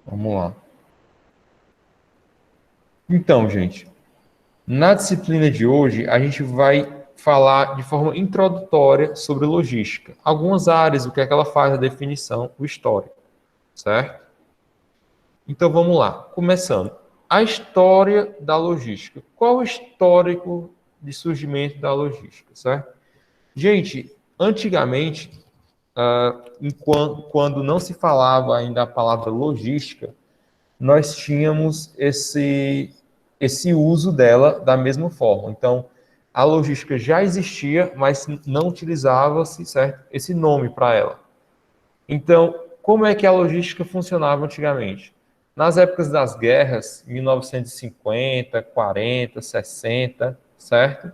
Vamos lá. Então, gente, na disciplina de hoje, a gente vai falar de forma introdutória sobre logística. Algumas áreas, o que é que ela faz, a definição, o histórico, certo? Então, vamos lá. Começando. A história da logística. Qual o histórico de surgimento da logística, certo? Gente, antigamente, quando não se falava ainda a palavra logística, nós tínhamos esse uso dela da mesma forma. Então, a logística já existia, mas não utilizava-se, certo, esse nome para ela. Então, como é que a logística funcionava antigamente? Nas épocas das guerras, 1950, 40, 60, certo?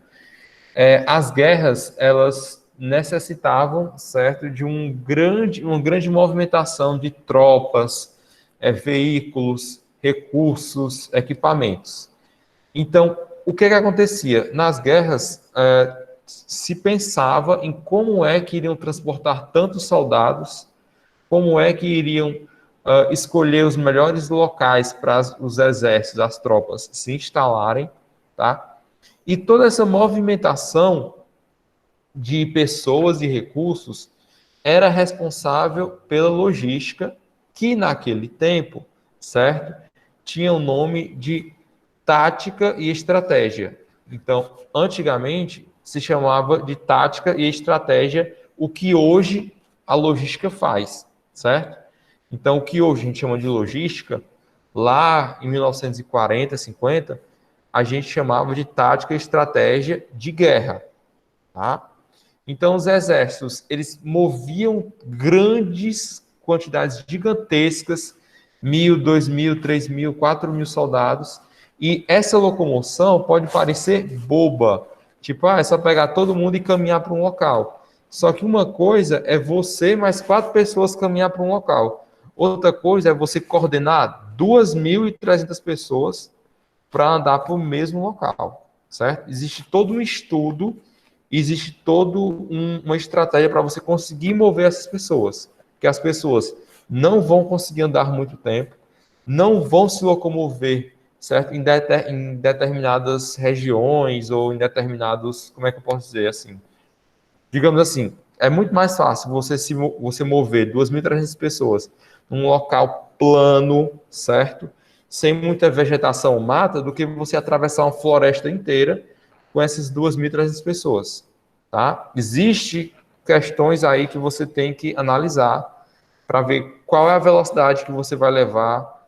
As guerras, elas necessitavam, certo, de uma grande movimentação de tropas, veículos, recursos, equipamentos. Então, o que acontecia? Nas guerras, se pensava em como é que iriam transportar tantos soldados, como é que iriam escolher os melhores locais para os exércitos, as tropas se instalarem, tá? E toda essa movimentação de pessoas e recursos era responsável pela logística, que naquele tempo, certo, tinha o nome de tática e estratégia. Então, antigamente se chamava de tática e estratégia o que hoje a logística faz, certo? Então, o que hoje a gente chama de logística, lá em 1940, 50, a gente chamava de tática e estratégia de guerra, tá? Então, os exércitos, eles moviam grandes quantidades gigantescas, 1.000, 2.000, 3.000, 4.000 soldados, e essa locomoção pode parecer boba, tipo, é só pegar todo mundo e caminhar para um local. Só que uma coisa é você mais 4 pessoas caminhar para um local. Outra coisa é você coordenar 2.300 pessoas para andar para o mesmo local, certo? Existe todo um estudo, existe toda uma estratégia para você conseguir mover essas pessoas, que as pessoas não vão conseguir andar muito tempo, não vão se locomover, certo? Em determinadas regiões ou em determinados, como é que eu posso dizer assim? Digamos assim, é muito mais fácil você mover 2.300 pessoas num local plano, certo? Sem muita vegetação mata, do que você atravessar uma floresta inteira com essas 2.300 pessoas, tá? Existe questões aí que você tem que analisar para ver qual é a velocidade que você vai levar,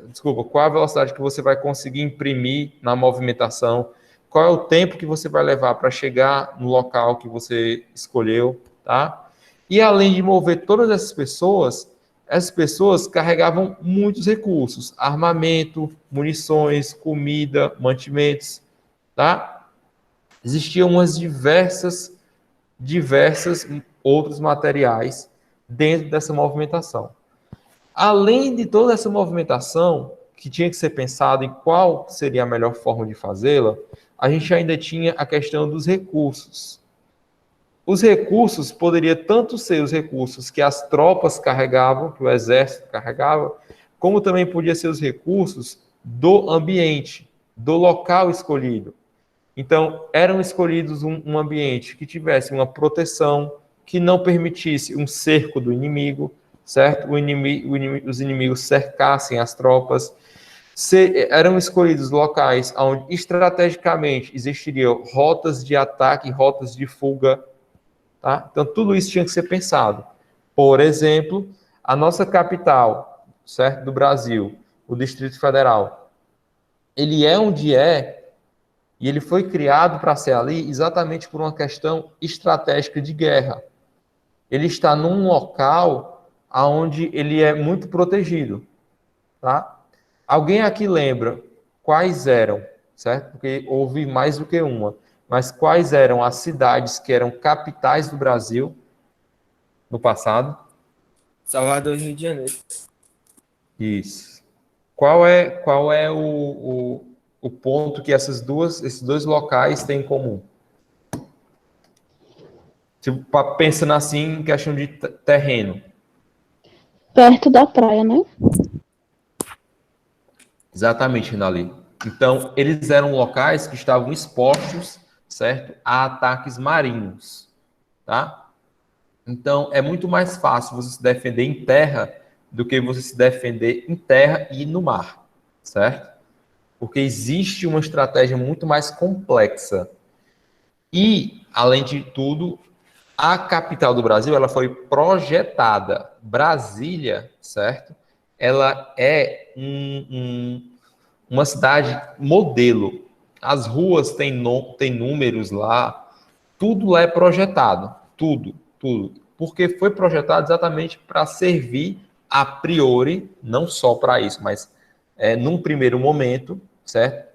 desculpa, qual é a velocidade que você vai conseguir imprimir na movimentação, qual é o tempo que você vai levar para chegar no local que você escolheu, tá? E além de mover todas essas pessoas carregavam muitos recursos, armamento, munições, comida, mantimentos, tá? Existiam umas diversas outros materiais dentro dessa movimentação. Além de toda essa movimentação, que tinha que ser pensado em qual seria a melhor forma de fazê-la, a gente ainda tinha a questão dos recursos. Os recursos poderiam tanto ser os recursos que as tropas carregavam, que o exército carregava, como também podia ser os recursos do ambiente, do local escolhido. Então, eram escolhidos um ambiente que tivesse uma proteção, que não permitisse um cerco do inimigo, certo? Os inimigos cercassem as tropas. Eram escolhidos locais onde estrategicamente existiriam rotas de ataque, rotas de fuga, tá? Então, tudo isso tinha que ser pensado. Por exemplo, a nossa capital, certo? Do Brasil, o Distrito Federal, ele é onde é e ele foi criado para ser ali exatamente por uma questão estratégica de guerra. Ele está num local onde ele é muito protegido, tá? Alguém aqui lembra quais eram, certo? Porque houve mais do que uma, mas quais eram as cidades que eram capitais do Brasil no passado? Salvador e Rio de Janeiro. Isso. Qual é o ponto que esses dois locais têm em comum? Tipo, pensando assim em questão de terreno. Perto da praia, né? Exatamente, Rinaldi. Então, eles eram locais que estavam expostos, certo, a ataques marinhos, tá? Então, é muito mais fácil você se defender em terra do que você se defender em terra e no mar, certo? Porque existe uma estratégia muito mais complexa. E, além de tudo, a capital do Brasil, ela foi projetada. Brasília, certo? Ela é uma cidade modelo. As ruas têm números lá, tudo lá é projetado, tudo, tudo. Porque foi projetado exatamente para servir a priori, não só para isso, mas num primeiro momento, certo?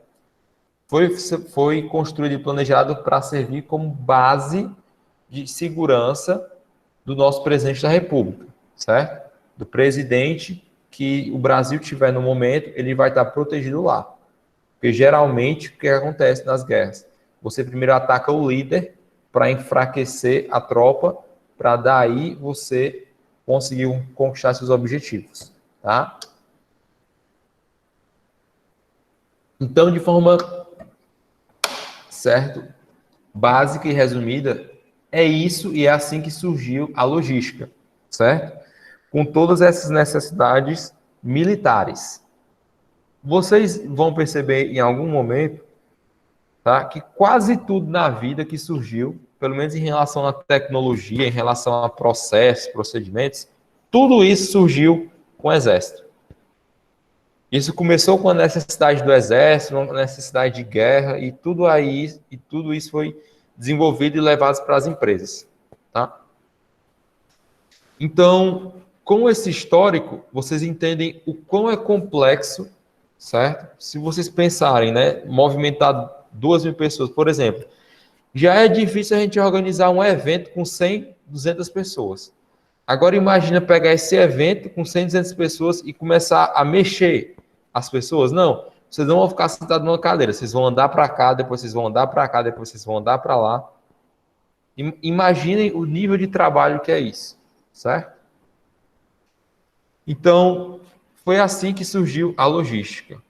Foi construído e planejado para servir como base de segurança do nosso presidente da República, certo? Do presidente que o Brasil tiver no momento, ele vai estar protegido lá. Porque geralmente o que acontece nas guerras? Você primeiro ataca o líder para enfraquecer a tropa, para daí você conseguir conquistar seus objetivos, tá? Então, de forma certo, básica e resumida, é isso e é assim que surgiu a logística, certo? Com todas essas necessidades militares. Vocês vão perceber em algum momento, tá, que quase tudo na vida que surgiu, pelo menos em relação à tecnologia, em relação a processos, procedimentos, tudo isso surgiu com o exército. Isso começou com a necessidade do exército, uma necessidade de guerra, e tudo isso foi desenvolvido e levado para as empresas, tá? Então, com esse histórico, vocês entendem o quão é complexo, certo? Se vocês pensarem, né, movimentar 2.000 pessoas, por exemplo, já é difícil a gente organizar um evento com 100, 200 pessoas. Agora imagina pegar esse evento com 100, 200 pessoas e começar a mexer as pessoas. Não, vocês não vão ficar sentados numa cadeira, vocês vão andar para cá, depois vocês vão andar para cá, depois vocês vão andar para lá. Imaginem o nível de trabalho que é isso, certo? Então, foi assim que surgiu a logística.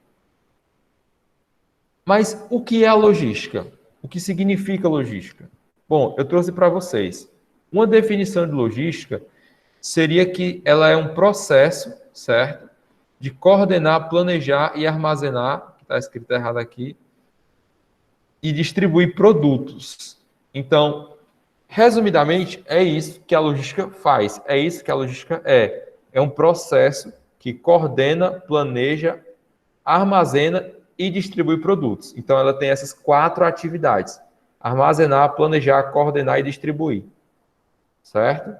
Mas o que é a logística? O que significa logística? Bom, eu trouxe para vocês. Uma definição de logística seria que ela é um processo, certo? De coordenar, planejar e armazenar, está escrito errado aqui, e distribuir produtos. Então, resumidamente, é isso que a logística faz. É isso que a logística é. É um processo que coordena, planeja, armazena e distribui produtos. Então, ela tem essas 4 atividades: armazenar, planejar, coordenar e distribuir. Certo?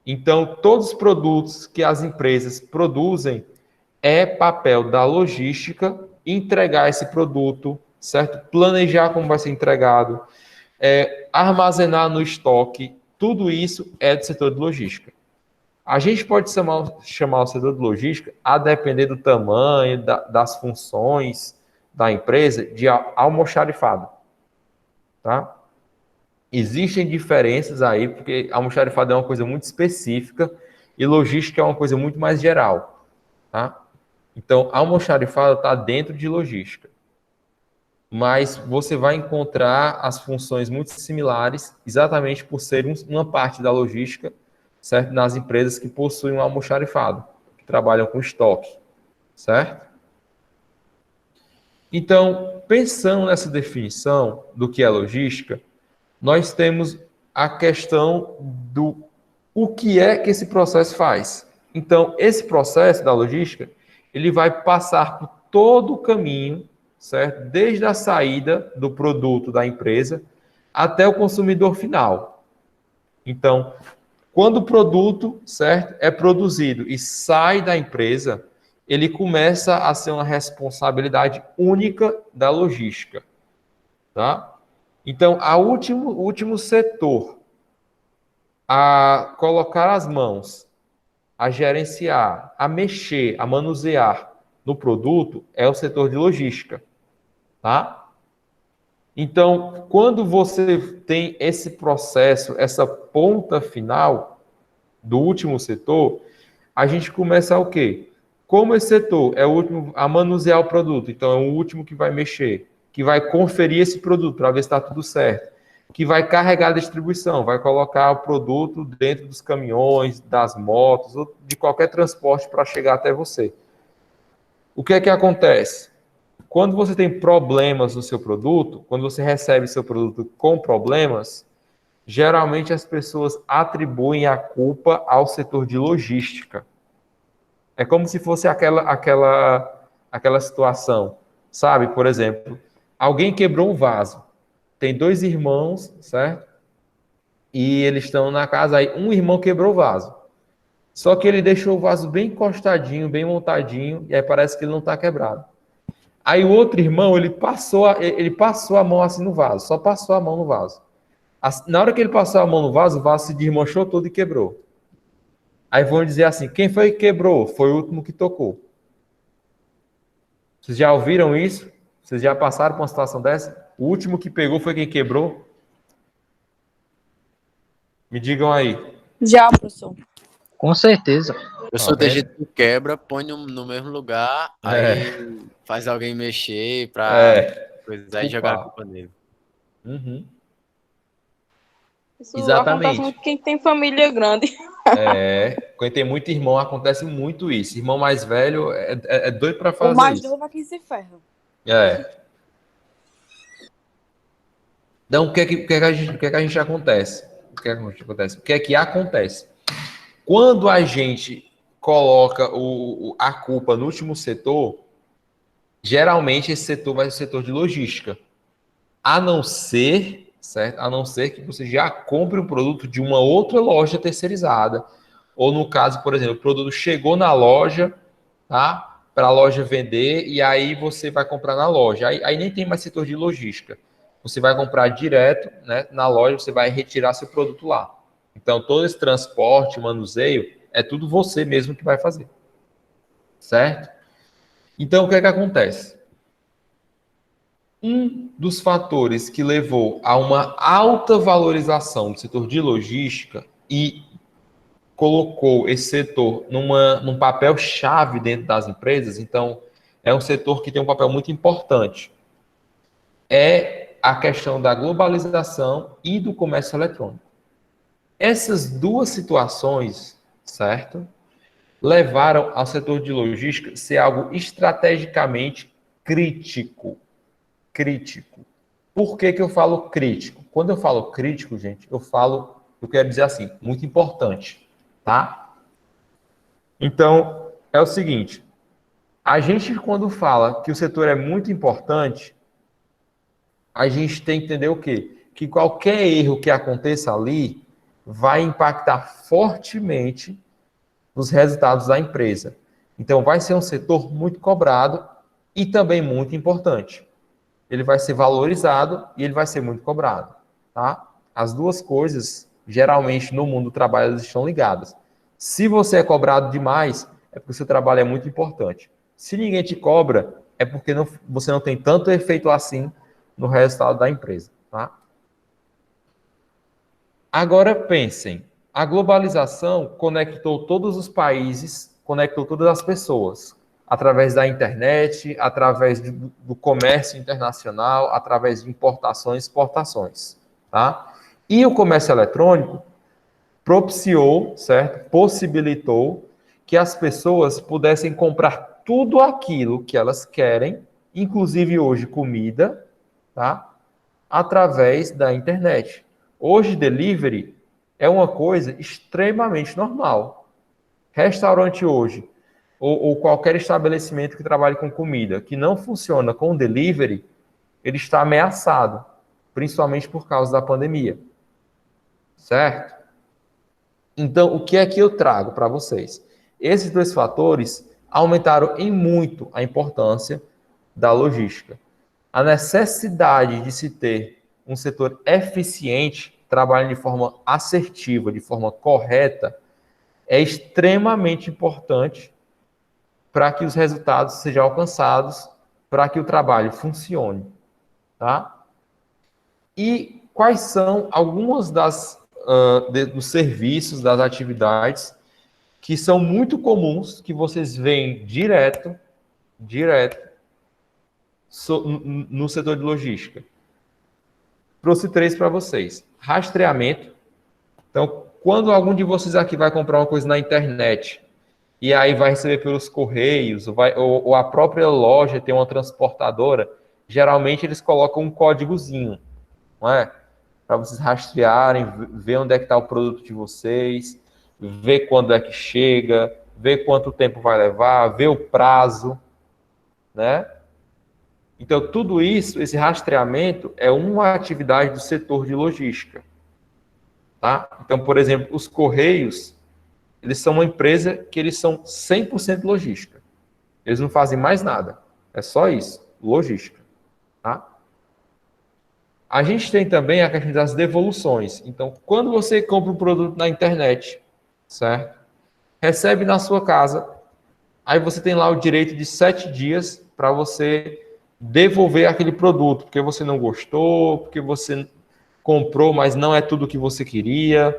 Então, todos os produtos que as empresas produzem é papel da logística entregar esse produto, certo? Planejar como vai ser entregado, armazenar no estoque, tudo isso é do setor de logística. A gente pode chamar o setor de logística, a depender do tamanho, das funções da empresa, de almoxarifado, tá? Existem diferenças aí, porque almoxarifado é uma coisa muito específica e logística é uma coisa muito mais geral, tá? Então, almoxarifado está dentro de logística. Mas você vai encontrar as funções muito similares, exatamente por ser uma parte da logística, certo? Nas empresas que possuem um almoxarifado, que trabalham com estoque, certo? Então, pensando nessa definição do que é logística, nós temos a questão do o que é que esse processo faz. Então, esse processo da logística, ele vai passar por todo o caminho, certo? Desde a saída do produto da empresa até o consumidor final. Então, quando o produto, certo, é produzido e sai da empresa, ele começa a ser uma responsabilidade única da logística, tá? Então, o último setor a colocar as mãos, a gerenciar, a mexer, a manusear no produto é o setor de logística, tá? Então, quando você tem esse processo, essa ponta final do último setor, a gente começa o quê? Como esse setor é o último a manusear o produto, então é o último que vai mexer, que vai conferir esse produto para ver se está tudo certo, que vai carregar a distribuição, vai colocar o produto dentro dos caminhões, das motos, ou de qualquer transporte para chegar até você. O que é que acontece? Quando você tem problemas no seu produto, quando você recebe seu produto com problemas, geralmente as pessoas atribuem a culpa ao setor de logística. É como se fosse aquela situação, sabe? Por exemplo, alguém quebrou um vaso. Tem dois irmãos, certo? E eles estão na casa, aí um irmão quebrou o vaso. Só que ele deixou o vaso bem encostadinho, bem montadinho, e aí parece que ele não está quebrado. Aí o outro irmão, ele passou a mão assim no vaso, só passou a mão no vaso. Na hora que ele passou a mão no vaso, o vaso se desmanchou todo e quebrou. Aí vão dizer assim, quem foi que quebrou? Foi o último que tocou. Vocês já ouviram isso? Vocês já passaram por uma situação dessa? O último que pegou foi quem quebrou? Me digam aí. Já, professor. Com certeza. Eu Tá sou tem vendo? gente que quebra, põe no mesmo lugar, aí faz alguém mexer pra coisa, aí jogar a Culpar. culpa nele. Uhum. Isso acontece Exatamente. muito com quem tem família grande. Quando tem muito irmão, acontece muito isso. Irmão mais velho é doido para O fazer mais isso. novo é quem se ferra. É. Então, o que é que a gente acontece? O que é que a gente acontece? O que é que acontece? Quando a gente coloca a culpa no último setor, geralmente esse setor vai ser o setor de logística. A não ser, certo? A não ser que você já compre um produto de uma outra loja terceirizada. Ou no caso, por exemplo, o produto chegou na loja, tá? Para a loja vender, e aí você vai comprar na loja. Aí nem tem mais setor de logística. Você vai comprar direto, né, na loja, você vai retirar seu produto lá. Então, todo esse transporte, manuseio, é tudo você mesmo que vai fazer. Certo? Então, o que é que acontece? Um dos fatores que levou a uma alta valorização do setor de logística e colocou esse setor num papel-chave dentro das empresas, então é um setor que tem um papel muito importante, é a questão da globalização e do comércio eletrônico. Essas duas situações, certo, levaram ao setor de logística ser algo estrategicamente crítico. Crítico. Por que que eu falo crítico? Quando eu falo crítico, gente, eu quero dizer assim, muito importante, tá? Então, é o seguinte, a gente quando fala que o setor é muito importante, a gente tem que entender o quê? Que qualquer erro que aconteça ali vai impactar fortemente nos resultados da empresa. Então, vai ser um setor muito cobrado e também muito importante. Ele vai ser valorizado e ele vai ser muito cobrado, tá? As duas coisas, geralmente, no mundo do trabalho, elas estão ligadas. Se você é cobrado demais, é porque o seu trabalho é muito importante. Se ninguém te cobra, é porque você não tem tanto efeito assim no resultado da empresa, tá? Agora pensem, a globalização conectou todos os países, conectou todas as pessoas, através da internet, através do comércio internacional, através de importações e exportações, tá? E o comércio eletrônico propiciou, certo? Possibilitou que as pessoas pudessem comprar tudo aquilo que elas querem, inclusive hoje comida, tá? Através da internet. Hoje, delivery é uma coisa extremamente normal. Restaurante hoje, ou qualquer estabelecimento que trabalhe com comida, que não funciona com delivery, ele está ameaçado, principalmente por causa da pandemia. Certo? Então, o que é que eu trago para vocês? Esses dois fatores aumentaram em muito a importância da logística. A necessidade de se ter um setor eficiente, trabalhando de forma assertiva, de forma correta, é extremamente importante para que os resultados sejam alcançados, para que o trabalho funcione, tá? E quais são algumas dos serviços, das atividades que são muito comuns, que vocês veem direto no setor de logística. Trouxe 3 para vocês. Rastreamento. Então, quando algum de vocês aqui vai comprar uma coisa na internet e aí vai receber pelos correios, ou a própria loja tem uma transportadora, geralmente eles colocam um códigozinho, não é? Para vocês rastrearem, ver onde é que está o produto de vocês, ver quando é que chega, ver quanto tempo vai levar, ver o prazo, né? Então, tudo isso, esse rastreamento, é uma atividade do setor de logística. Tá? Então, por exemplo, os Correios, eles são uma empresa que eles são 100% logística. Eles não fazem mais nada. É só isso, logística. Tá? A gente tem também a questão das devoluções. Então, quando você compra um produto na internet, certo? Recebe na sua casa, aí você tem lá o direito de 7 dias para você devolver aquele produto, porque você não gostou, porque você comprou, mas não é tudo o que você queria,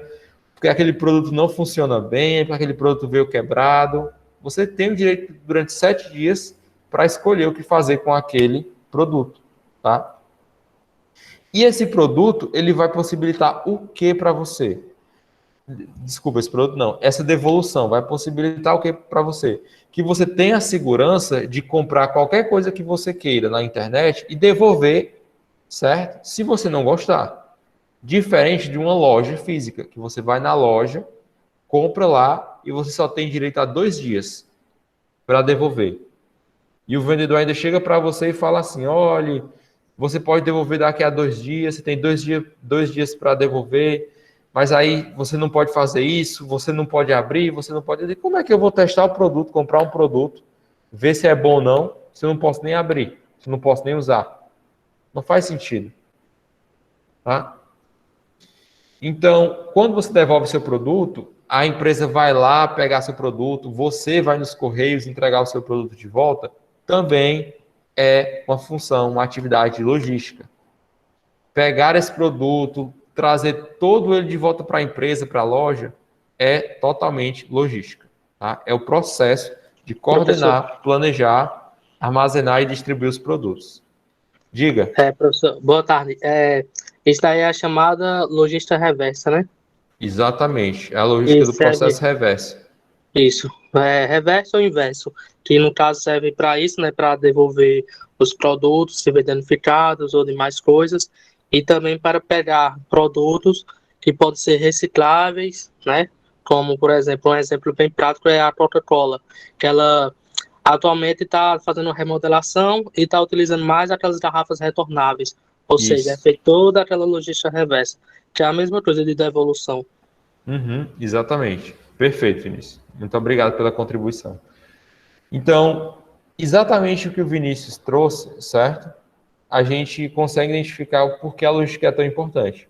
porque aquele produto não funciona bem, porque aquele produto veio quebrado. Você tem o direito, durante 7 dias, para escolher o que fazer com aquele produto, tá? E esse produto, ele vai possibilitar o que para você? Desculpa, esse produto não. Essa devolução vai possibilitar o que para você? Que você tenha a segurança de comprar qualquer coisa que você queira na internet e devolver, certo? Se você não gostar. Diferente de uma loja física, que você vai na loja, compra lá e você só tem direito a 2 dias para devolver. E o vendedor ainda chega para você e fala assim, olha, você pode devolver daqui a 2 dias, você tem 2 dias para devolver, mas aí você não pode fazer isso, você não pode abrir, você não pode... Como é que eu vou testar o produto, comprar um produto, ver se é bom ou não, se eu não posso nem abrir, se eu não posso nem usar? Não faz sentido. Tá? Então, quando você devolve seu produto, a empresa vai lá pegar seu produto, você vai nos correios entregar o seu produto de volta, também é uma função, uma atividade logística. Pegar esse produto, trazer todo ele de volta para a empresa, para a loja, é totalmente logística. Tá? É o processo de coordenar, planejar, armazenar e distribuir os produtos. Diga. Professor, boa tarde. Isso daí é a chamada logística reversa, né? Exatamente. É a logística do processo reverso. Isso. Reverso ou inverso? Que no caso serve para isso, né? Para devolver os produtos, se vê danificados ou demais coisas. E também para pegar produtos que podem ser recicláveis, né? Como, por exemplo, um exemplo bem prático é a Coca-Cola, que ela atualmente está fazendo remodelação e está utilizando mais aquelas garrafas retornáveis. Ou seja, é feita toda aquela logística reversa, que é a mesma coisa de devolução. Exatamente. Perfeito, Vinícius. Muito obrigado pela contribuição. Então, exatamente o que o Vinícius trouxe, certo? A gente consegue identificar o porquê a logística é tão importante.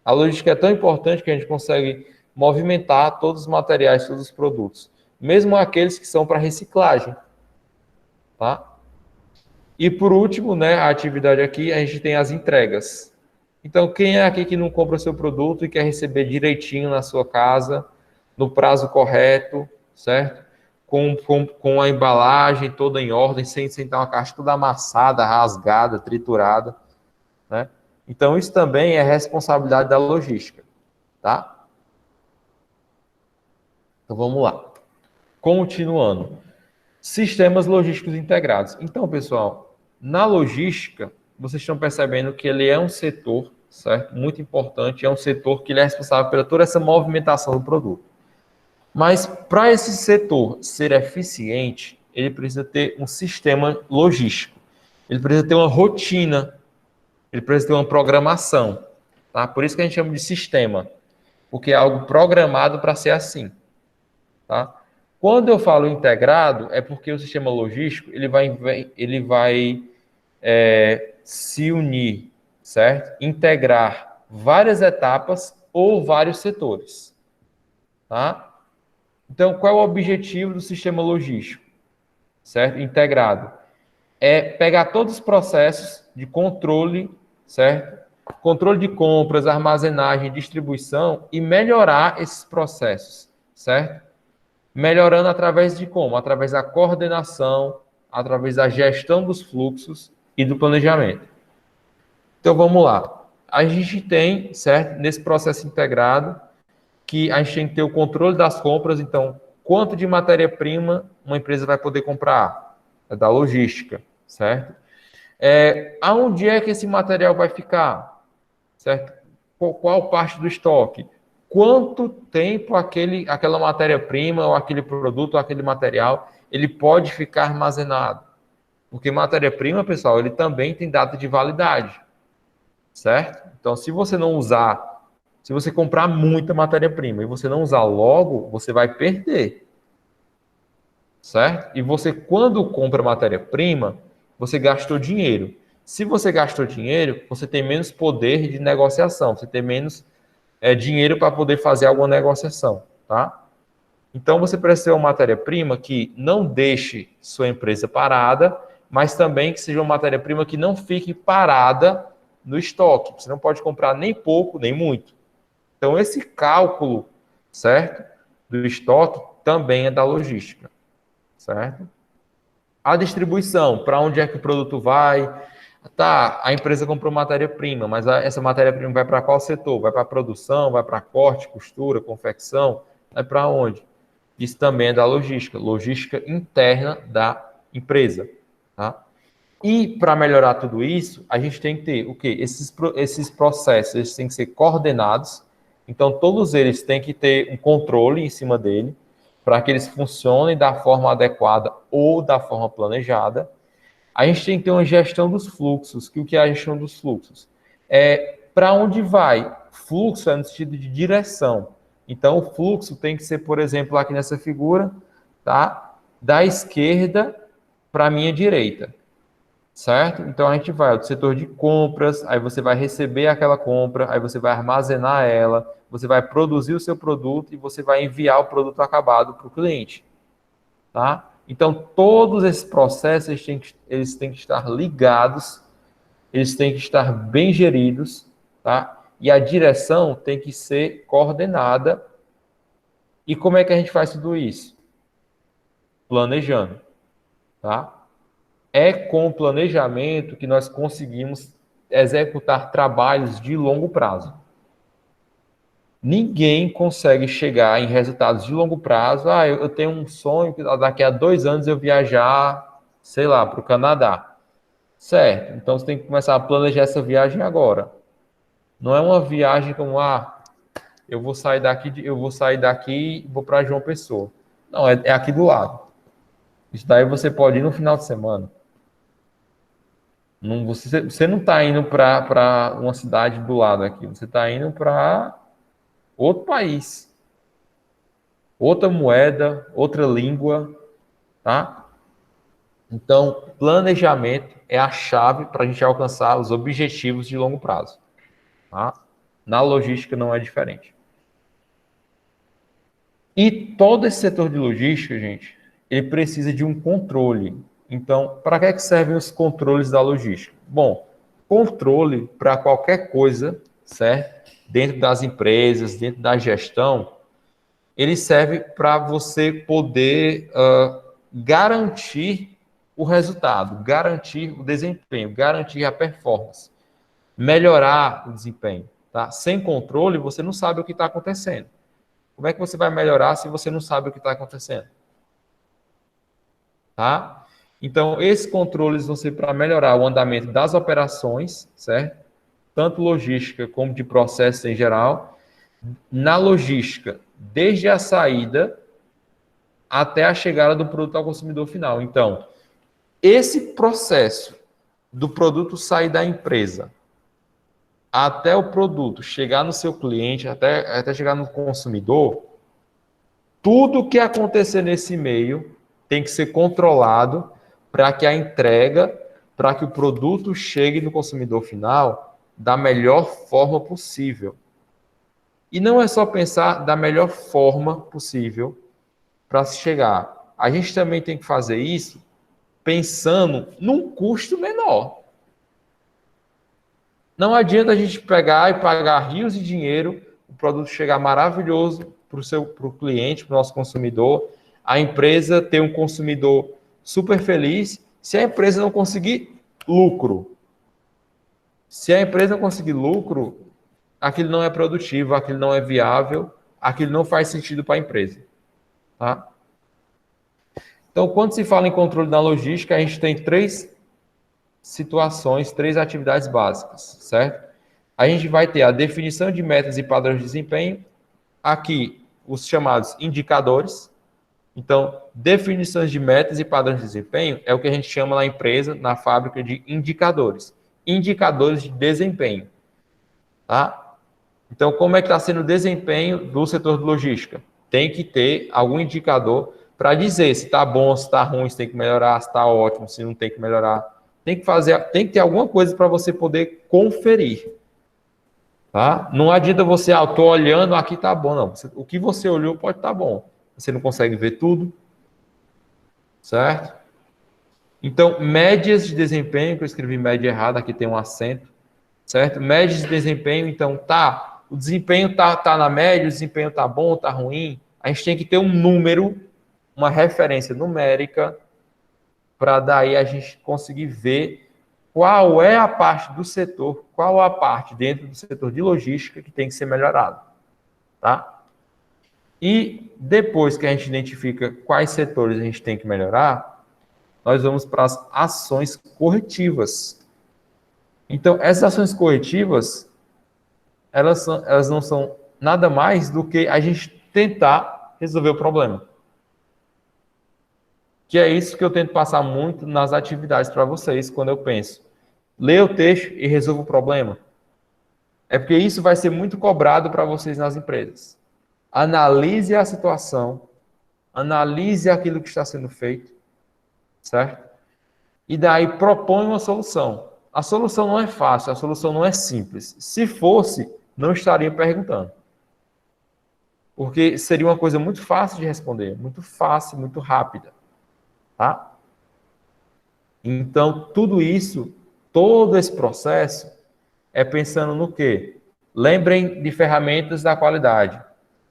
A logística é tão importante que a gente consegue movimentar todos os materiais, todos os produtos, mesmo aqueles que são para reciclagem. Tá? E por último, né, a atividade aqui, a gente tem as entregas. Então, quem é aqui que não compra o seu produto e quer receber direitinho na sua casa, no prazo correto, certo? Com a embalagem toda em ordem, sem estar uma caixa toda amassada, rasgada, triturada, né? Então, isso também é responsabilidade da logística, tá? Então, vamos lá. Continuando. Sistemas logísticos integrados. Então, pessoal, na logística, vocês estão percebendo que ele é um setor, certo? Muito importante, é um setor que ele é responsável por toda essa movimentação do produto. Mas para esse setor ser eficiente, ele precisa ter um sistema logístico. Ele precisa ter uma rotina, ele precisa ter uma programação, tá? Por isso que a gente chama de sistema, porque é algo programado para ser assim, tá? Quando eu falo integrado, é porque o sistema logístico ele vai se unir, certo? Integrar várias etapas ou vários setores, tá? Então, qual é o objetivo do sistema logístico, certo? Integrado. É pegar todos os processos de controle, certo? Controle de compras, armazenagem, distribuição e melhorar esses processos, certo? melhorando através de como? Através da coordenação, através da gestão dos fluxos e do planejamento. Então, vamos lá. A gente tem, certo, nesse processo integrado, que a gente tem que ter o controle das compras. Então, quanto de matéria-prima uma empresa vai poder comprar? É da logística, certo? Aonde é que esse material vai ficar? Certo? Qual parte do estoque? Quanto tempo aquela matéria-prima, ou aquele produto, ou aquele material, ele pode ficar armazenado? Porque matéria-prima, pessoal, ele também tem data de validade, certo? Então, se você não usar, se você comprar muita matéria-prima e você não usar logo, você vai perder, certo? E você, quando compra matéria-prima, você gastou dinheiro. Se você gastou dinheiro, você tem menos poder de negociação, você tem menos dinheiro para poder fazer alguma negociação, tá? Então, você precisa ter uma matéria-prima que não deixe sua empresa parada, mas também que seja uma matéria-prima que não fique parada no estoque. Você não pode comprar nem pouco, nem muito. Então, esse cálculo, certo, do estoque também é da logística, certo? A distribuição, para onde é que o produto vai? Tá, a empresa comprou matéria-prima, mas essa matéria-prima vai para qual setor? Vai para a produção, vai para corte, costura, confecção? Vai para onde? Isso também é da logística interna da empresa, tá? E para melhorar tudo isso, a gente tem que ter o quê? Esses processos, eles têm que ser coordenados. Então, todos eles têm que ter um controle em cima dele, para que eles funcionem da forma adequada ou da forma planejada. A gente tem que ter uma gestão dos fluxos. O que é a gestão dos fluxos? Para onde vai? Fluxo é no sentido de direção. Então, o fluxo tem que ser, por exemplo, aqui nessa figura, tá? Da esquerda para a minha direita, certo? Então, a gente vai do setor de compras, aí você vai receber aquela compra, aí você vai armazenar ela, você vai produzir o seu produto e você vai enviar o produto acabado para o cliente, tá? Então, todos esses processos, eles têm que estar ligados, eles têm que estar bem geridos, tá? E a direção tem que ser coordenada. E como é que a gente faz tudo isso? Planejando, tá? É com o planejamento que nós conseguimos executar trabalhos de longo prazo. Ninguém consegue chegar em resultados de longo prazo. Eu tenho um sonho que daqui a 2 anos eu viajar, sei lá, para o Canadá. Certo, então você tem que começar a planejar essa viagem agora. Não é uma viagem como, eu vou sair daqui e vou para João Pessoa. Não, é aqui do lado. Isso daí você pode ir no final de semana. Não, você não está indo para uma cidade do lado aqui, você está indo para outro país, outra moeda, outra língua, tá? Então, planejamento é a chave para a gente alcançar os objetivos de longo prazo, tá? Na logística não é diferente. E todo esse setor de logística, gente, ele precisa de um controle. Então, para que servem os controles da logística? Bom, controle para qualquer coisa, certo? Dentro das empresas, dentro da gestão, ele serve para você poder garantir o resultado, garantir o desempenho, garantir a performance, melhorar o desempenho, tá? Sem controle, você não sabe o que está acontecendo. Como é que você vai melhorar se você não sabe o que está acontecendo? Tá? Então, esses controles vão ser para melhorar o andamento das operações, certo? Tanto logística como de processos em geral. Na logística, desde a saída até a chegada do produto ao consumidor final. Então, esse processo do produto sair da empresa até o produto chegar no seu cliente, até chegar no consumidor, tudo que acontecer nesse meio tem que ser controlado para que a entrega, para que o produto chegue no consumidor final da melhor forma possível. E não é só pensar da melhor forma possível para se chegar. A gente também tem que fazer isso pensando num custo menor. Não adianta a gente pegar e pagar rios de dinheiro, o produto chegar maravilhoso para o cliente, para o nosso consumidor, a empresa ter um consumidor super feliz se a empresa não conseguir lucro. Se a empresa não conseguir lucro, aquilo não é produtivo, aquilo não é viável, aquilo não faz sentido para a empresa. Tá? Então, quando se fala em controle da logística, a gente tem 3 situações, 3 atividades básicas, certo? A gente vai ter a definição de metas e padrões de desempenho, aqui os chamados indicadores. Então, definições de metas e padrões de desempenho é o que a gente chama na empresa, na fábrica, de indicadores. Indicadores de desempenho. Tá? Então, como é que está sendo o desempenho do setor de logística? Tem que ter algum indicador para dizer se está bom, se está ruim, se tem que melhorar, se está ótimo, se não tem que melhorar. Tem que ter alguma coisa para você poder conferir. Tá? Não adianta você, estou olhando, aqui está bom. Não. O que você olhou pode estar bom. Você não consegue ver tudo. Certo? Então, médias de desempenho, que eu escrevi média errada, aqui tem um acento. Certo? Médias de desempenho, então, o desempenho tá na média, o desempenho tá bom, tá ruim. A gente tem que ter um número, uma referência numérica, para daí a gente conseguir ver qual é a parte do setor, qual a parte dentro do setor de logística que tem que ser melhorado. Tá? E depois que a gente identifica quais setores a gente tem que melhorar, nós vamos para as ações corretivas. Então, essas ações corretivas, elas não são nada mais do que a gente tentar resolver o problema. Que é isso que eu tento passar muito nas atividades para vocês, quando eu penso. Leia o texto e resolva o problema. É porque isso vai ser muito cobrado para vocês nas empresas. Analise a situação, analise aquilo que está sendo feito, certo? E daí propõe uma solução. A solução não é fácil, a solução não é simples. Se fosse, não estaria perguntando. Porque seria uma coisa muito fácil de responder, muito fácil, muito rápida. Tá? Então, tudo isso, todo esse processo, é pensando no quê? Lembrem de ferramentas da qualidade.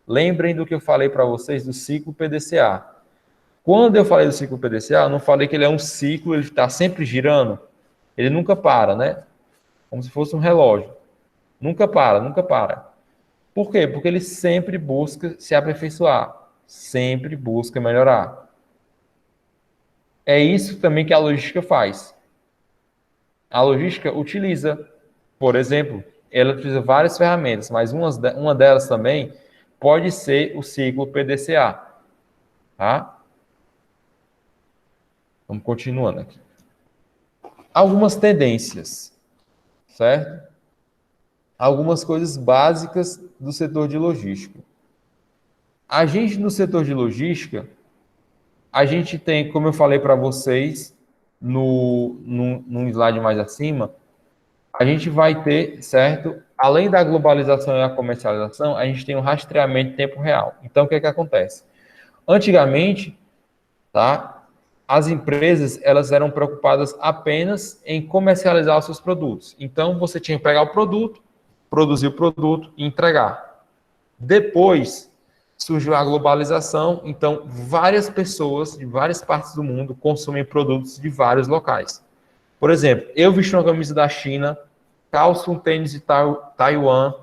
Lembrem do que eu falei para vocês do ciclo PDCA. Quando eu falei do ciclo PDCA, eu não falei que ele é um ciclo, ele está sempre girando. Ele nunca para, né? Como se fosse um relógio. Nunca para, nunca para. Por quê? Porque ele sempre busca se aperfeiçoar. Sempre busca melhorar. É isso também que a logística faz. A logística utiliza, por exemplo, ela utiliza várias ferramentas, mas uma delas também pode ser o ciclo PDCA. Tá? Vamos continuando aqui. Algumas tendências, certo? Algumas coisas básicas do setor de logística. A gente no setor de logística, a gente tem, como eu falei para vocês, num slide mais acima, a gente vai ter, certo? Além da globalização e a comercialização, a gente tem um rastreamento em tempo real. Então, o que é que acontece? Antigamente, tá? As empresas, elas eram preocupadas apenas em comercializar os seus produtos. Então, você tinha que pegar o produto, produzir o produto e entregar. Depois, surgiu a globalização, então várias pessoas de várias partes do mundo consomem produtos de vários locais. Por exemplo, eu visto uma camisa da China, calço um tênis de Taiwan,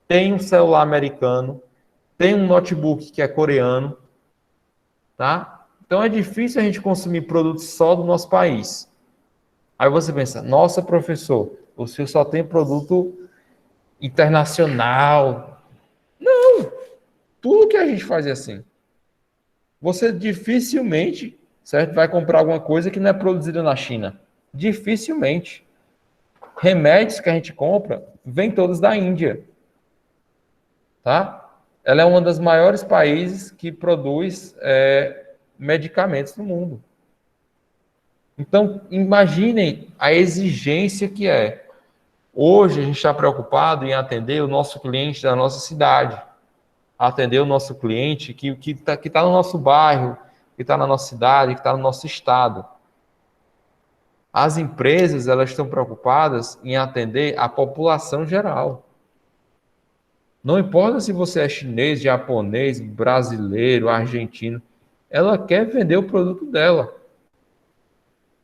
tenho um celular americano, tenho um notebook que é coreano, tá? Então é difícil a gente consumir produtos só do nosso país. Aí você pensa, nossa, professor, o senhor só tem produto internacional. Não! Tudo que a gente faz é assim. Você dificilmente, certo, vai comprar alguma coisa que não é produzida na China. Dificilmente. Remédios que a gente compra vêm todos da Índia. Tá? Ela é um dos maiores países que produz medicamentos no mundo. Então, imaginem a exigência que é. Hoje, a gente está preocupado em atender o nosso cliente da nossa cidade, atender o nosso cliente que tá no nosso bairro, que está na nossa cidade, que está no nosso estado. As empresas, elas estão preocupadas em atender a população geral. Não importa se você é chinês, japonês, brasileiro, argentino, ela quer vender o produto dela.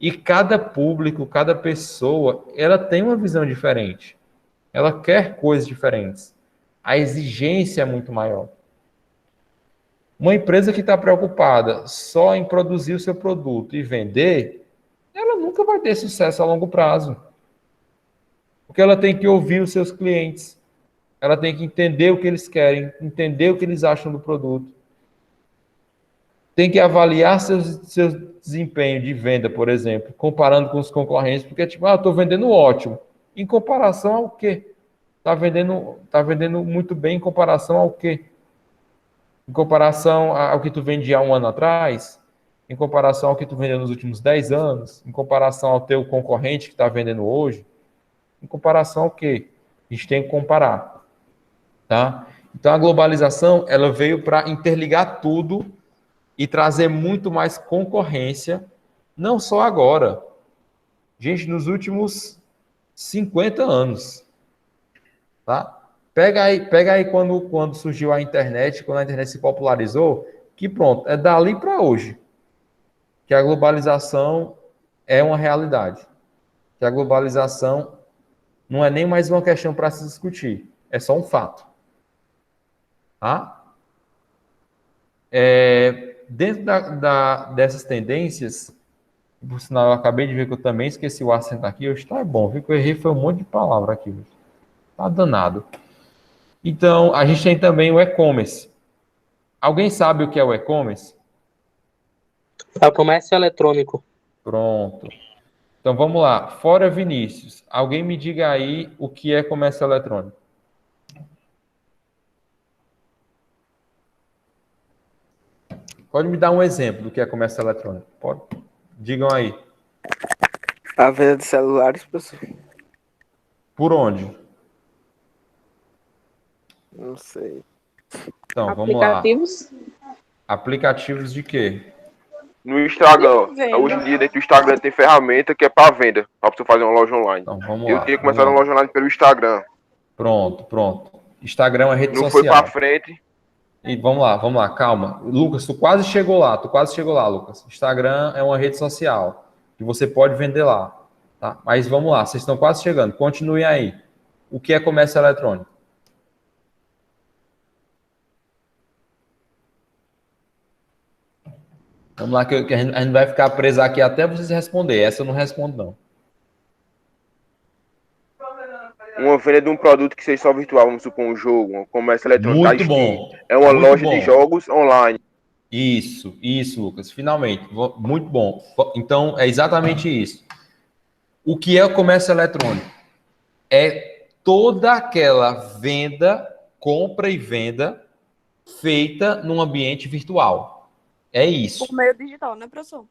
E cada público, cada pessoa, ela tem uma visão diferente. Ela quer coisas diferentes. A exigência é muito maior. Uma empresa que está preocupada só em produzir o seu produto e vender, ela nunca vai ter sucesso a longo prazo. Porque ela tem que ouvir os seus clientes. Ela tem que entender o que eles querem, entender o que eles acham do produto. Tem que avaliar seu desempenho de venda, por exemplo, comparando com os concorrentes, porque tipo, eu estou vendendo ótimo. Em comparação ao quê? Tá vendendo muito bem em comparação ao quê? Em comparação ao que tu vendia há um ano atrás? Em comparação ao que tu vendeu nos últimos 10 anos? Em comparação ao teu concorrente que está vendendo hoje? Em comparação ao quê? A gente tem que comparar, tá? Então a globalização, ela veio para interligar tudo e trazer muito mais concorrência, não só agora. Gente, nos últimos 50 anos, tá? Pega aí quando surgiu a internet, quando a internet se popularizou, que pronto, é dali para hoje que a globalização é uma realidade. Que a globalização não é nem mais uma questão para se discutir, é só um fato. Tá? Dentro dessas tendências, por sinal, eu acabei de ver que eu também esqueci o acento aqui, hoje tá bom, viu que eu errei, foi um monte de palavra aqui. Tá danado. Então, a gente tem também o e-commerce. Alguém sabe o que é o e-commerce? É o comércio eletrônico. Pronto. Então, vamos lá. Fora Vinícius, alguém me diga aí o que é comércio eletrônico. Pode me dar um exemplo do que é comércio eletrônico? Pode. Digam aí. A venda de celulares, professor. Por onde? Não sei. Então, vamos lá. Aplicativos? Aplicativos de quê? No Instagram. Venda. Hoje em dia, dentro do Instagram tem ferramenta que é para venda, para você fazer uma loja online. Então, vamos Eu lá. tinha começado uma loja online pelo Instagram. Pronto. Instagram é uma rede Não social. foi para frente. E vamos lá, calma. Lucas, tu quase chegou lá, Lucas. Instagram é uma rede social que você pode vender lá, tá? Mas vamos lá, vocês estão quase chegando. Continue aí. O que é comércio eletrônico? Vamos lá, que a gente vai ficar preso aqui até vocês responderem. Essa eu não respondo, não. Uma venda de um produto que seja só virtual, vamos supor um jogo, um comércio eletrônico. Muito a Steam. bom. É uma Muito loja bom. de jogos online. Isso, Lucas, finalmente. Muito bom. Então, é exatamente isso. O que é o comércio eletrônico? É toda aquela venda, compra e venda feita num ambiente virtual. É isso. Por meio digital, né, professor?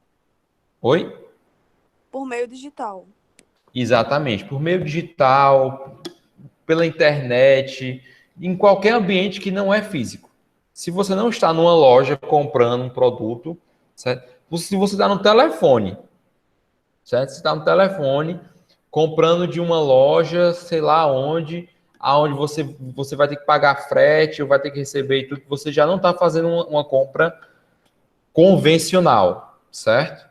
Oi? Por meio digital. Exatamente. Por meio digital, pela internet, em qualquer ambiente que não é físico. Se você não está numa loja comprando um produto, certo? Se você está no telefone, certo? Você está no telefone comprando de uma loja, sei lá onde, aonde você vai ter que pagar frete, ou vai ter que receber e tudo, você já não está fazendo uma compra convencional, certo?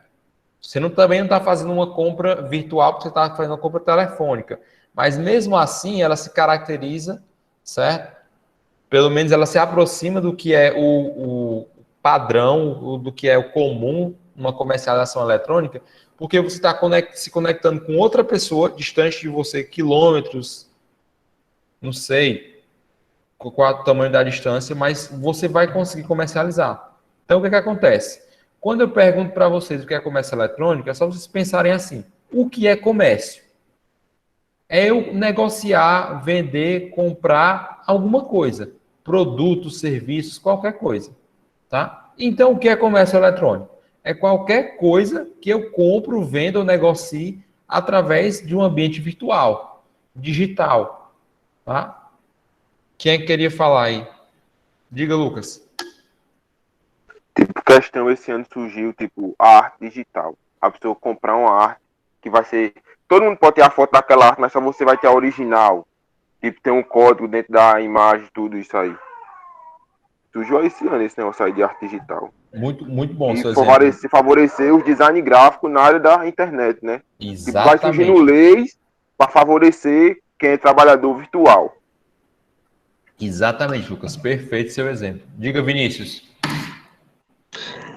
Você também não está fazendo uma compra virtual, porque você está fazendo uma compra telefônica. Mas mesmo assim, ela se caracteriza, certo? Pelo menos ela se aproxima do que é o padrão, do que é o comum numa comercialização eletrônica, porque você está se conectando com outra pessoa distante de você, quilômetros, não sei qual é o tamanho da distância, mas você vai conseguir comercializar. Então, o que acontece? Quando eu pergunto para vocês o que é comércio eletrônico, é só vocês pensarem assim: o que é comércio? É eu negociar, vender, comprar alguma coisa. Produtos, serviços, qualquer coisa. Tá? Então, o que é comércio eletrônico? É qualquer coisa que eu compro, vendo ou negocie através de um ambiente virtual, digital. Tá? Quem é que queria falar aí? Diga, Lucas. Tipo, questão, esse ano surgiu, tipo, a arte digital. A pessoa comprar uma arte que vai ser... Todo mundo pode ter a foto daquela arte, mas só você vai ter a original. Tipo, tem um código dentro da imagem, tudo isso aí. Surgiu esse ano esse negócio aí de arte digital. Muito, muito bom o E seu exemplo. favorecer os design gráficos na área da internet, né? Tipo, vai surgindo Exatamente. leis para favorecer quem é trabalhador virtual. Exatamente, Lucas. Perfeito seu exemplo. Diga, Vinícius.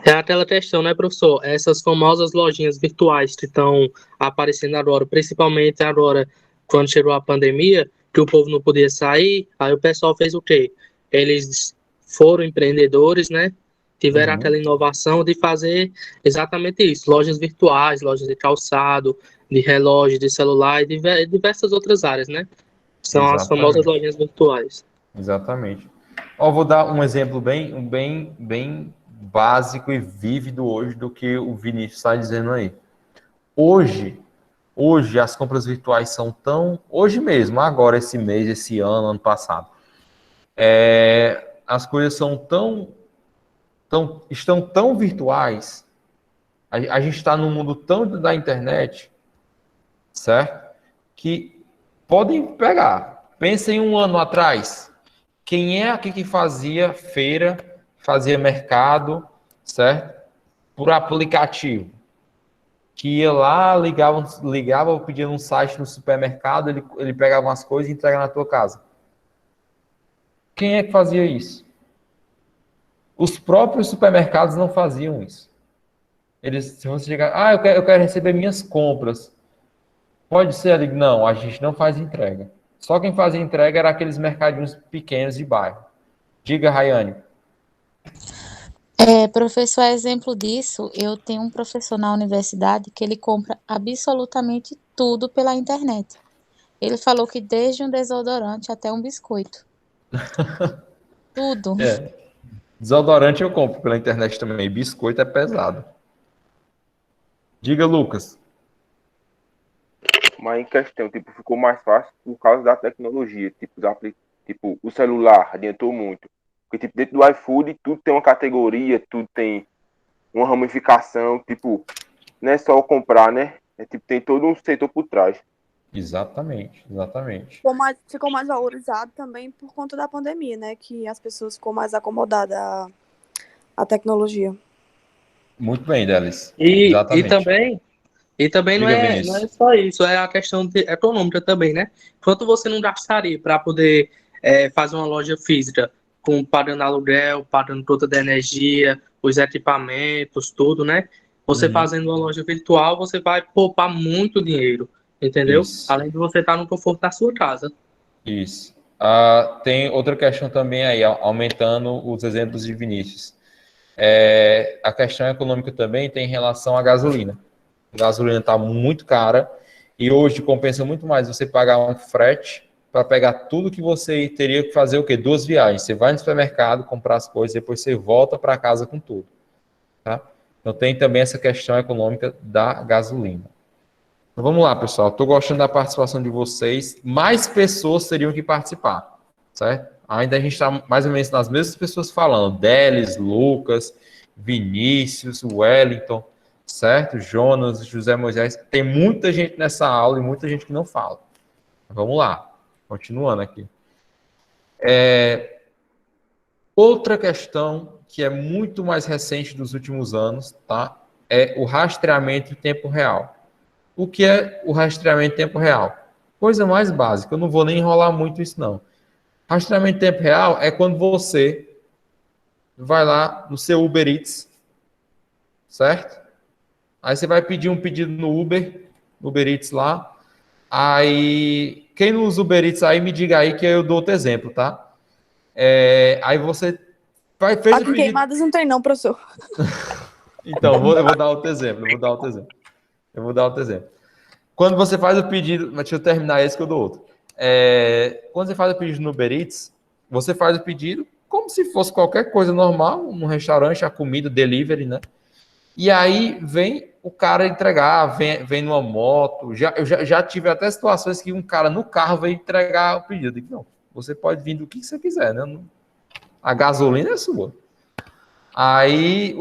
É aquela questão, né, professor? Essas famosas lojinhas virtuais que estão aparecendo agora, principalmente agora, quando chegou a pandemia, que o povo não podia sair, aí o pessoal fez o quê? Eles foram empreendedores, né? Tiveram Uhum. aquela inovação de fazer exatamente isso, lojas virtuais, lojas de calçado, de relógio, de celular e diversas outras áreas, né? São as famosas Exatamente. lojinhas virtuais. Exatamente. Ó, vou dar um exemplo bem básico e vívido hoje do que o Vinícius está dizendo aí. Hoje as compras virtuais são tão... Hoje mesmo, agora, esse mês, esse ano passado. As coisas são estão tão virtuais. A gente está num mundo tão da internet, certo? Que podem pegar. Pensem um ano atrás. Quem é aqui que fazia feira, fazia mercado, certo? Por aplicativo. Que ia lá, ligava, pedia um site no supermercado, ele pegava umas coisas e entregava na tua casa. Quem é que fazia isso? Os próprios supermercados não faziam isso. Se você chegar, eu quero receber minhas compras. Pode ser ali, não, a gente não faz entrega. Só quem fazia entrega era aqueles mercadinhos pequenos de bairro. Diga, Rayane. Professor, a exemplo disso, eu tenho um professor na universidade que ele compra absolutamente tudo pela internet. Ele falou que desde um desodorante até um biscoito. Tudo. Desodorante eu compro pela internet também. Biscoito é pesado. Diga, Lucas. Mas em questão, tipo, ficou mais fácil por causa da tecnologia. Tipo, o celular adiantou muito. Porque, tipo, dentro do iFood, tudo tem uma categoria, tudo tem uma ramificação. Tipo, não é só comprar, né? Tipo, tem todo um setor por trás. Exatamente. Ficou mais valorizado também por conta da pandemia, né? Que as pessoas ficou mais acomodadas à tecnologia. Muito bem, Delis. E Exatamente. também não Diga, é Vinícius. só isso, é a questão econômica também, né? Quanto você não gastaria para poder fazer uma loja física, pagando aluguel, pagando conta da energia, os equipamentos, tudo, né? Você fazendo uma loja virtual, você vai poupar muito dinheiro, entendeu? Isso. Além de você estar no conforto da sua casa. Isso. Tem outra questão também aí, aumentando os exemplos de Vinícius. A questão econômica também tem em relação à gasolina. A gasolina está muito cara e hoje compensa muito mais você pagar um frete para pegar tudo que você teria que fazer o quê? 2 viagens. Você vai no supermercado, comprar as coisas, depois você volta para casa com tudo. Tá? Então tem também essa questão econômica da gasolina. Então, vamos lá, pessoal. Estou gostando da participação de vocês. Mais pessoas teriam que participar, certo? Ainda a gente está mais ou menos nas mesmas pessoas falando. Delis, Lucas, Vinícius, Wellington, certo? Jonas, José Moisés. Tem muita gente nessa aula e muita gente que não fala. Vamos lá. Continuando aqui. Outra questão que é muito mais recente dos últimos anos, tá? É o rastreamento em tempo real. O que é o rastreamento em tempo real? Coisa mais básica, eu não vou nem enrolar muito isso, não. Rastreamento em tempo real é quando você vai lá no seu Uber Eats, certo? Aí você vai pedir um pedido no Uber Eats lá. Aí, quem não usa Uber Eats aí, me diga aí que eu dou outro exemplo, tá? Aí você fez o Aqui em pedido... Queimadas não tem não, professor. Então, eu vou dar outro exemplo. Quando você faz o pedido... Mas deixa eu terminar esse que eu dou outro. Quando você faz o pedido no Uber Eats, você faz o pedido como se fosse qualquer coisa normal, num restaurante, a comida, delivery, né? E aí vem o cara entregar, vem numa moto. Eu já tive até situações que um cara no carro veio entregar o pedido. Eu digo, não, você pode vir do que você quiser, né? A gasolina é sua. Aí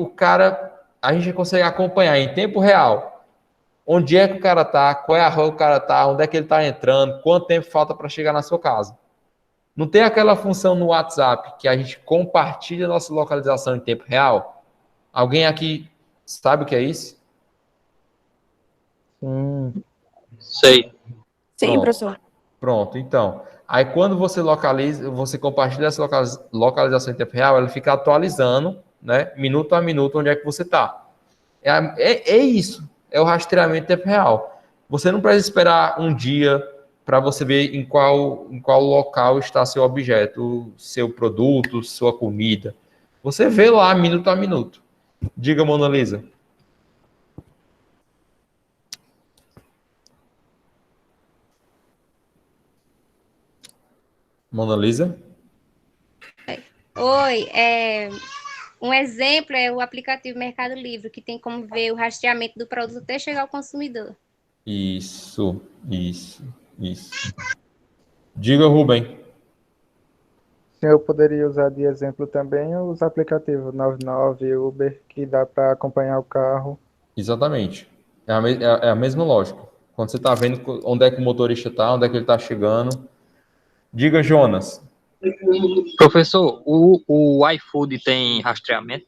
a gente consegue acompanhar em tempo real onde é que o cara tá, qual é a rua que o cara tá, onde é que ele tá entrando, quanto tempo falta para chegar na sua casa. Não tem aquela função no WhatsApp que a gente compartilha nossa localização em tempo real? Alguém aqui sabe o que é isso? Sei. Sim, Pronto. professor. Pronto, então. Aí quando você você compartilha essa localização em tempo real, ela fica atualizando, né, minuto a minuto, onde é que você está. É isso, é o rastreamento em tempo real. Você não precisa esperar um dia para você ver em qual local está seu objeto, seu produto, sua comida. Você vê lá minuto a minuto. Diga, Mona Lisa. Mona Lisa? Oi, um exemplo é o aplicativo Mercado Livre, que tem como ver o rastreamento do produto até chegar ao consumidor. Isso. Diga, Rubem. Eu poderia usar de exemplo também os aplicativos 99 e Uber, que dá para acompanhar o carro. Exatamente. É a mesma lógica. Quando você está vendo onde é que o motorista está, onde é que ele está chegando. Diga, Jonas. Professor, o iFood tem rastreamento?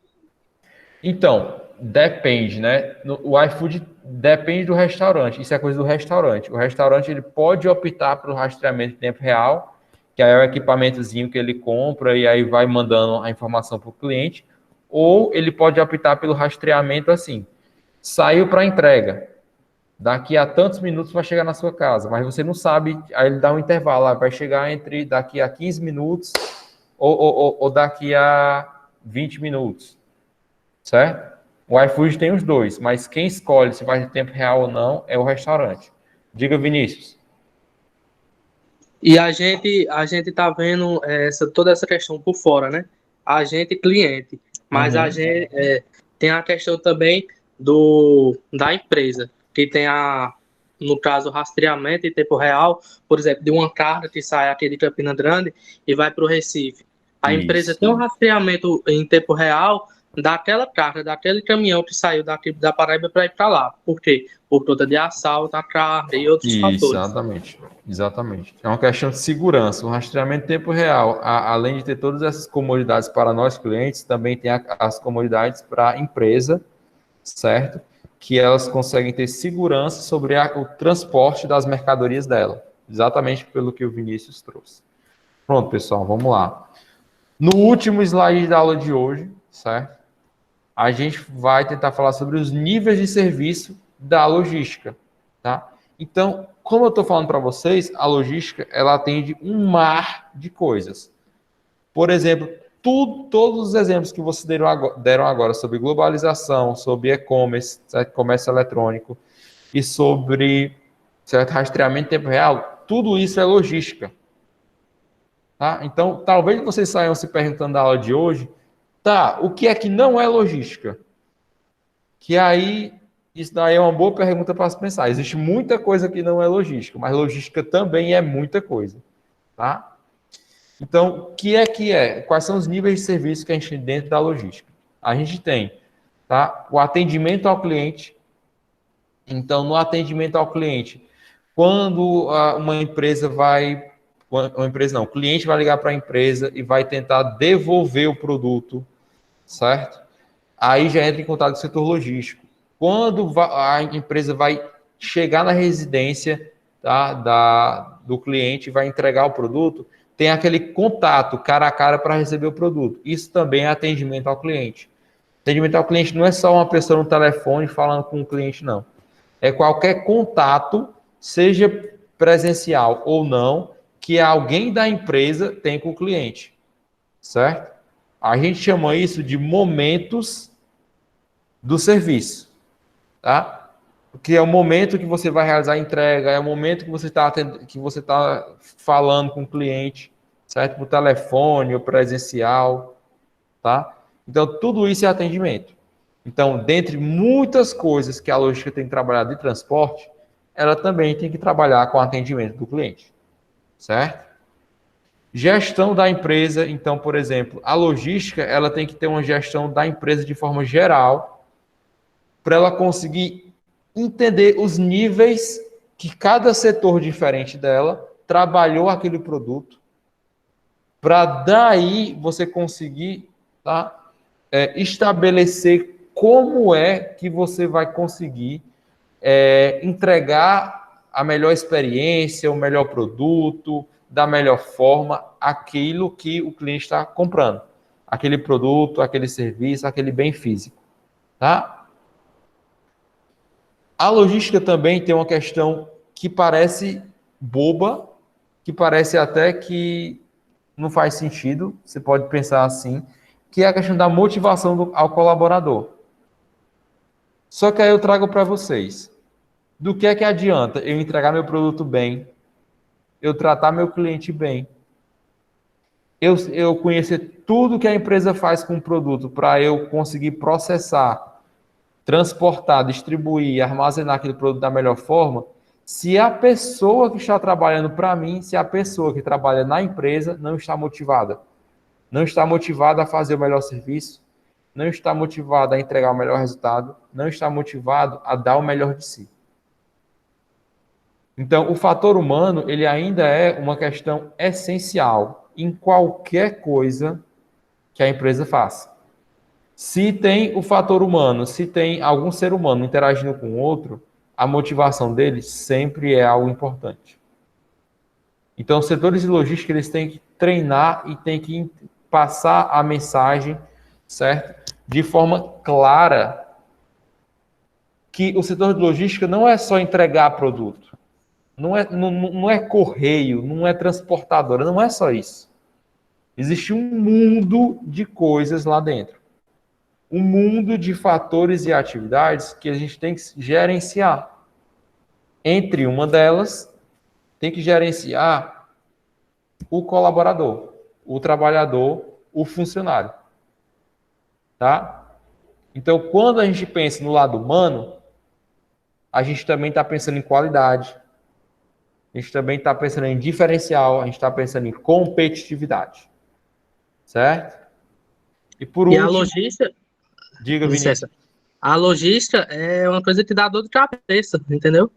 Então, depende, né? O iFood depende do restaurante. Isso é coisa do restaurante. O restaurante ele pode optar pelo rastreamento em tempo real, que aí é o equipamentozinho que ele compra e aí vai mandando a informação para o cliente. Ou ele pode optar pelo rastreamento assim. Saiu para entrega. Daqui a tantos minutos vai chegar na sua casa, mas você não sabe, aí ele dá um intervalo, vai chegar entre daqui a 15 minutos ou daqui a 20 minutos, certo? O iFood tem os dois, mas quem escolhe se vai em tempo real ou não é o restaurante. Diga, Vinícius. E a gente tá vendo toda essa questão por fora, né? A gente, cliente. Mas a gente tem a questão também da empresa, que tem no caso, o rastreamento em tempo real, por exemplo, de uma carga que sai aqui de Campina Grande e vai para o Recife. A empresa tem um rastreamento em tempo real daquela carga, daquele caminhão que saiu daqui da Paraíba para ir para lá. Por quê? Por conta de assalto, a carga e outros fatores. Exatamente. É uma questão de segurança. O rastreamento em tempo real, além de ter todas essas comodidades para nós clientes, também tem as comodidades para a empresa, certo? Que elas conseguem ter segurança sobre o transporte das mercadorias dela. Exatamente pelo que o Vinícius trouxe. Pronto, pessoal, vamos lá. No último slide da aula de hoje, certo? A gente vai tentar falar sobre os níveis de serviço da logística, tá? Então, como eu estou falando para vocês, a logística, ela atende um mar de coisas. Por exemplo, todos os exemplos que vocês deram agora sobre globalização, sobre e-commerce, comércio eletrônico e sobre certo, rastreamento em tempo real, tudo isso é logística. Tá? Então, talvez vocês saiam se perguntando da aula de hoje, tá, o que é que não é logística? Que aí, isso daí é uma boa pergunta para se pensar. Existe muita coisa que não é logística, mas logística também é muita coisa. Tá? Então, o que é? Quais são os níveis de serviço que a gente tem dentro da logística? A gente tem, tá, o atendimento ao cliente. Então, no atendimento ao cliente, quando uma empresa o cliente vai ligar para a empresa e vai tentar devolver o produto, certo? Aí já entra em contato com o setor logístico. Quando a empresa vai chegar na residência, tá, do cliente e vai entregar o produto, tem aquele contato cara a cara para receber o produto. Isso também é atendimento ao cliente. Atendimento ao cliente não é só uma pessoa no telefone falando com o cliente, não. É qualquer contato, seja presencial ou não, que alguém da empresa tem com o cliente, certo? A gente chama isso de momentos do serviço, tá? Que é o momento que você vai realizar a entrega, é o momento que você está falando com o cliente, certo? Por telefone ou presencial, tá? Então, tudo isso é atendimento. Então, dentre muitas coisas que a logística tem que trabalhar de transporte, ela também tem que trabalhar com atendimento do cliente, certo? Gestão da empresa, então, por exemplo, a logística, ela tem que ter uma gestão da empresa de forma geral, para ela conseguir entender os níveis que cada setor diferente dela trabalhou aquele produto, para daí você conseguir, tá, estabelecer como é que você vai conseguir entregar a melhor experiência, o melhor produto, da melhor forma, aquilo que o cliente está comprando. Aquele produto, aquele serviço, aquele bem físico. Tá? A logística também tem uma questão que parece boba, que parece até que não faz sentido, você pode pensar assim, que é a questão da motivação ao colaborador. Só que aí eu trago para vocês. Do que é que adianta eu entregar meu produto bem, eu tratar meu cliente bem, eu conhecer tudo que a empresa faz com o produto para eu conseguir processar, transportar, distribuir, armazenar aquele produto da melhor forma, se a pessoa que está trabalhando para mim, se a pessoa que trabalha na empresa não está motivada a fazer o melhor serviço, não está motivada a entregar o melhor resultado, não está motivado a dar o melhor de si. Então, o fator humano, ele ainda é uma questão essencial em qualquer coisa que a empresa faça. Se tem o fator humano, se tem algum ser humano interagindo com o outro, a motivação dele sempre é algo importante. Então, os setores de logística, eles têm que treinar e têm que passar a mensagem, certo? De forma clara, que o setor de logística não é só entregar produto. Não é correio, não é transportadora, não é só isso. Existe um mundo de coisas lá dentro. Um mundo de fatores e atividades que a gente tem que gerenciar. Entre uma delas, tem que gerenciar o colaborador, o trabalhador, o funcionário. Tá? Então, quando a gente pensa no lado humano, a gente também está pensando em qualidade, a gente também está pensando em diferencial, a gente está pensando em competitividade. Certo? E por último... a logística... Diga, Vinícius. A logística é uma coisa que dá dor de cabeça, entendeu?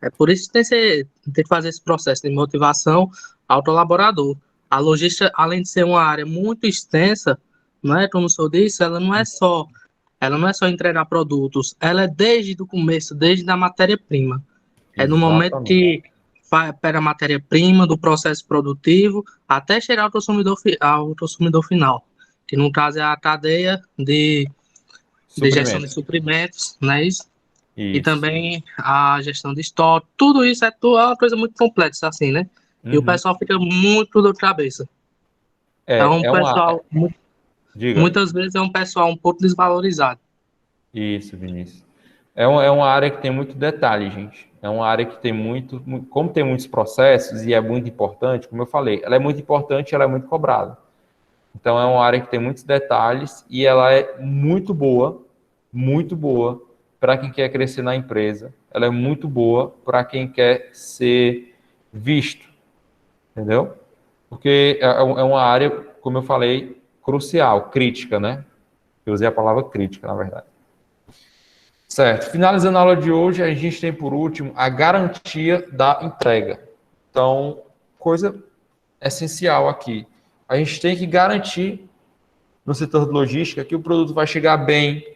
É por isso que tem que fazer esse processo de motivação ao colaborador. A logística, além de ser uma área muito extensa, não é, como o senhor disse, ela não é só entregar produtos, ela é desde o começo, desde a matéria-prima. É no momento que pega a matéria-prima do processo produtivo até chegar ao consumidor final, que no caso é a cadeia de gestão de suprimentos, não é isso? E também a gestão de estoque, tudo isso é uma coisa muito complexa, assim, né? E o pessoal fica muito dor de cabeça. Muitas vezes é um pessoal um pouco desvalorizado. Isso, Vinícius. É uma área que tem muito detalhe, gente. É uma área que tem como tem muitos processos e é muito importante, como eu falei, ela é muito importante e ela é muito cobrada. Então, é uma área que tem muitos detalhes e ela é muito boa para quem quer crescer na empresa. Ela é muito boa para quem quer ser visto, entendeu? Porque é uma área, como eu falei, crucial, crítica, né? Eu usei a palavra crítica, na verdade. Certo. Finalizando a aula de hoje, a gente tem, por último, a garantia da entrega. Então, coisa essencial aqui. A gente tem que garantir no setor de logística que o produto vai chegar bem,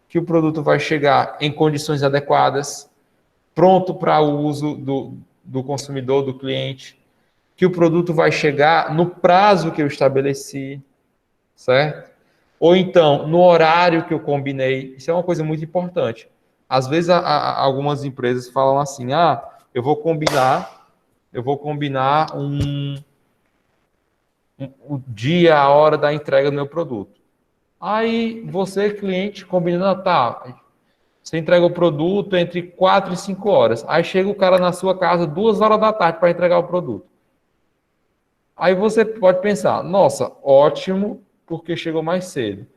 que o produto vai chegar em condições adequadas, pronto para o uso do consumidor, do cliente, que o produto vai chegar no prazo que eu estabeleci, certo? Ou então, no horário que eu combinei. Isso é uma coisa muito importante. Às vezes, algumas empresas falam assim, eu vou combinar o dia, a hora da entrega do meu produto. Aí, você, cliente, combina, você entrega o produto entre 4 e 5 horas. Aí chega o cara na sua casa 2 horas da tarde para entregar o produto. Aí você pode pensar, nossa, ótimo, porque chegou mais cedo.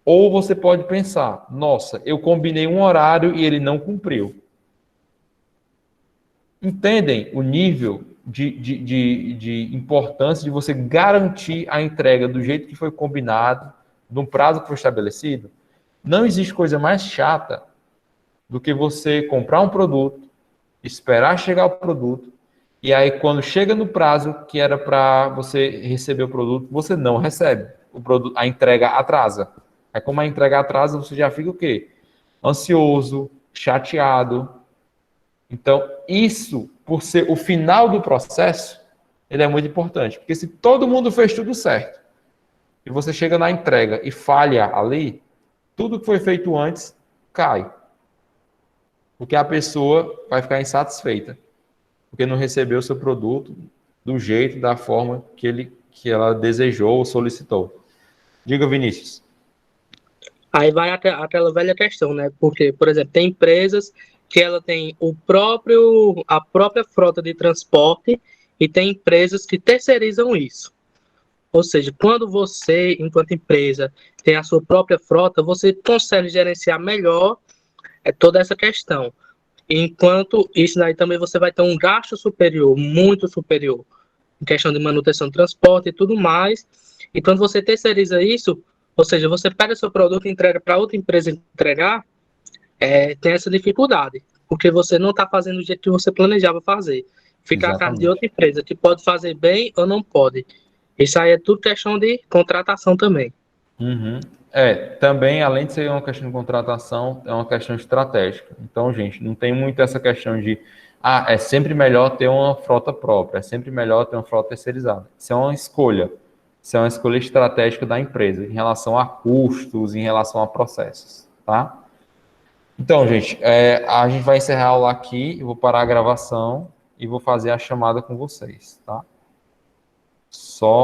Ou você pode pensar, nossa, eu combinei um horário e ele não cumpriu. Entendem o nível de importância de você garantir a entrega do jeito que foi combinado, no prazo que foi estabelecido? Não existe coisa mais chata do que você comprar um produto, esperar chegar o produto E aí, quando chega no prazo que era para você receber o produto, você não recebe. O produto, a entrega atrasa. Aí, como a entrega atrasa, você já fica o quê? Ansioso, chateado. Então, isso, por ser o final do processo, ele é muito importante. Porque se todo mundo fez tudo certo, e você chega na entrega e falha ali, tudo que foi feito antes cai. Porque a pessoa vai ficar insatisfeita. Porque não recebeu o seu produto do jeito, da forma que ela desejou ou solicitou. Diga, Vinícius. Aí vai aquela velha questão, né? Porque, por exemplo, tem empresas que ela tem a própria frota de transporte e tem empresas que terceirizam isso. Ou seja, quando você, enquanto empresa, tem a sua própria frota, você consegue gerenciar melhor toda essa questão. Enquanto isso daí também você vai ter um gasto superior, muito superior, em questão de manutenção de transporte e tudo mais. E quando você terceiriza isso, ou seja, você pega seu produto e entrega para outra empresa entregar, tem essa dificuldade, porque você não está fazendo do jeito que você planejava fazer. Fica a cargo de outra empresa, que pode fazer bem ou não pode. Isso aí é tudo questão de contratação também. Uhum. Também, além de ser uma questão de contratação, é uma questão estratégica. Então, gente, não tem muito essa questão de é sempre melhor ter uma frota própria, é sempre melhor ter uma frota terceirizada. Isso é uma escolha. Isso é uma escolha estratégica da empresa em relação a custos, em relação a processos, tá? Então, gente, a gente vai encerrar a aula aqui, eu vou parar a gravação e vou fazer a chamada com vocês, tá? Só